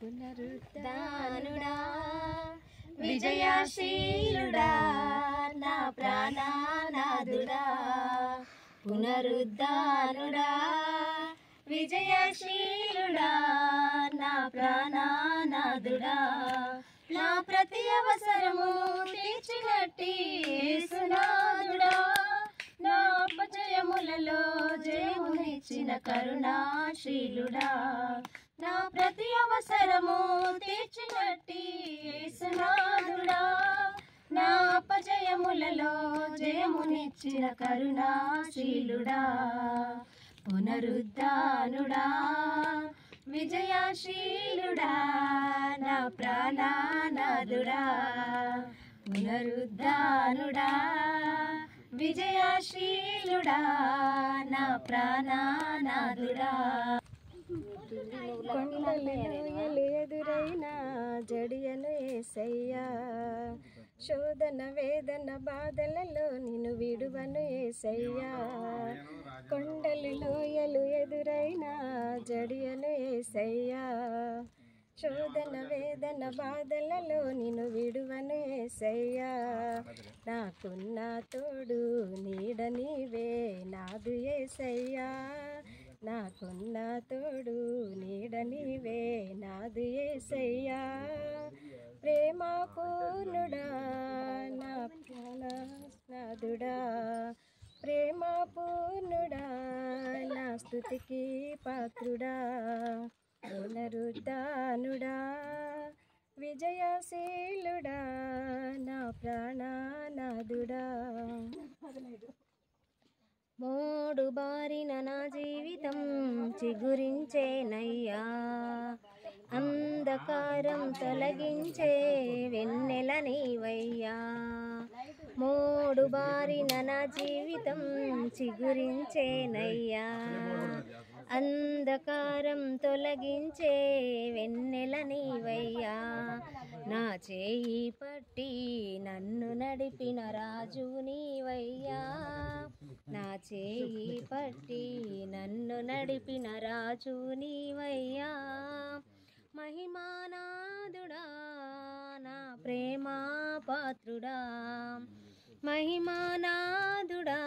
పునరుద్ధానుడా విజయశీలుడా నా ప్రాణనాథుడా పునరుద్ధానుడా విజయశీలుడా నా ప్రాణనాథుడా నా ప్రతి అవసరము తీర్చినట్టి యేసునాథుడా నా అపజయములలో జయమునిచ్చిన కరుణాశీలుడా నా ప్రతి అవసరము తీర్చినట్టి యేసునాథుడా నా అపజయములలో జయమునిచ్చిన కరుణాశీలుడా పునరుద్ధానుడా విజయశీలుడా నా ప్రాణనాథుడా పునరుద్ధానుడా విజయశీలుడా నా ప్రాణనాథుడా కొండలు ఎదురైన జడియను యేసయ్యా శోధన వేదన బాధలలో నిన్ను విడువను యేసయ్యా కొండలు లోయలు ఎదురైన జడియను యేసయ్యా శోధన వేదన బాధలలో నిన్ను విడువను యేసయ్యా నాకున్న తోడు నీడ నీవే నాదు యేసయ్యా నాకున్న తోడు నీడ నీవే నాదు యేసయ్యా ప్రేమ పూర్ణుడా నా ప్రాణనాథుడా ప్రేమ పూర్ణుడా నా స్తుతికి పాత్రుడా పునరుద్ధానుడా విజయశీలుడా నా ప్రాణనాథుడా మోడు బారిన నా జీవితం చిగురించేనయ్యా అంధకారం తొలగించే వెన్నెల నీవయ్యా మోడు బారిన నా జీవితం చిగురించేనయ్యా అంధకారం తొలగించే వెన్నెల నీవయ్యా నా చేయి పట్టి నన్ను నడిపిన రాజు నీవయ్యా నా చేయి పట్టి నన్ను నడిపిన రాజు నీవయ్యా మహిమానాథుడా నా ప్రేమ పాత్రుడా మహిమానాథుడా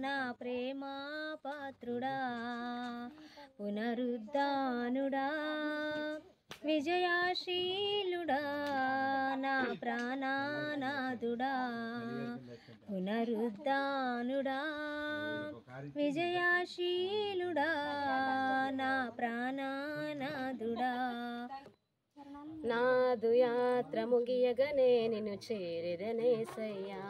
నా ప్రేమ పాత్రుడా పునరుద్ధానుడా విజయశీలుడా నా ప్రాణనాథుడా పునరుద్ధానుడా విజయశీలుడా నా ప్రాణనాథుడా నాదు యాత్ర ముగియగనే నిన్ను చేరెదనేసయ్యా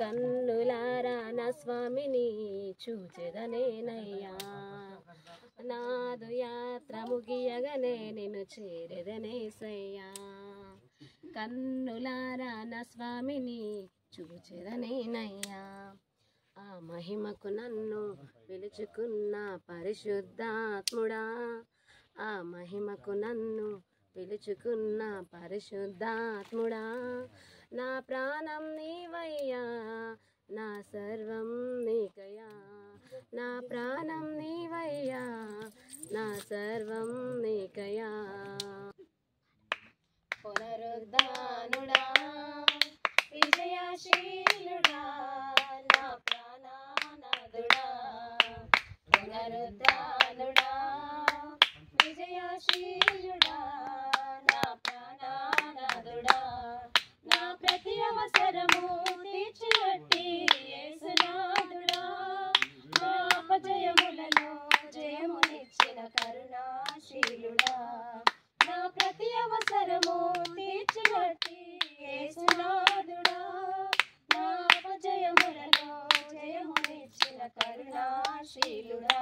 కన్నులారా నా స్వామిని చూచెదనేనయ్యా నాదు యాత్ర ముగియగనే నిన్ను చేరెదనేసయ్యా కన్నులారా నా స్వామిని చూచెదనేనయ్యా ఆ మహిమకు నన్ను పిలుచుకున్న పరిశుద్ధాత్ముడా ఆ మహిమకు నన్ను పిలుచుకున్న పరిశుద్ధాత్ముడా నా ప్రాణం నీవయ్యా నా సర్వం నీకయ్యా నా ప్రాణం నీవయ్యా నా సర్వం నీకయ్యా పునరుద్ధానుడా విజయశీలుడా నా ప్రాణనాథుడా పునరుద్ధానుడా విజయశీలుడా నా ప్రాణనాథుడా నా ప్రతి అవసరము తీర్చినట్టి యేసునాథుడా నా అపజయములలో జయమునిచ్చిన కరుణాశీలుడా నా ప్రతి అవసరము తీర్చినట్టి యేసునాథుడా నా అపజయములలో జయమునిచ్చిన కరుణాశీలుడా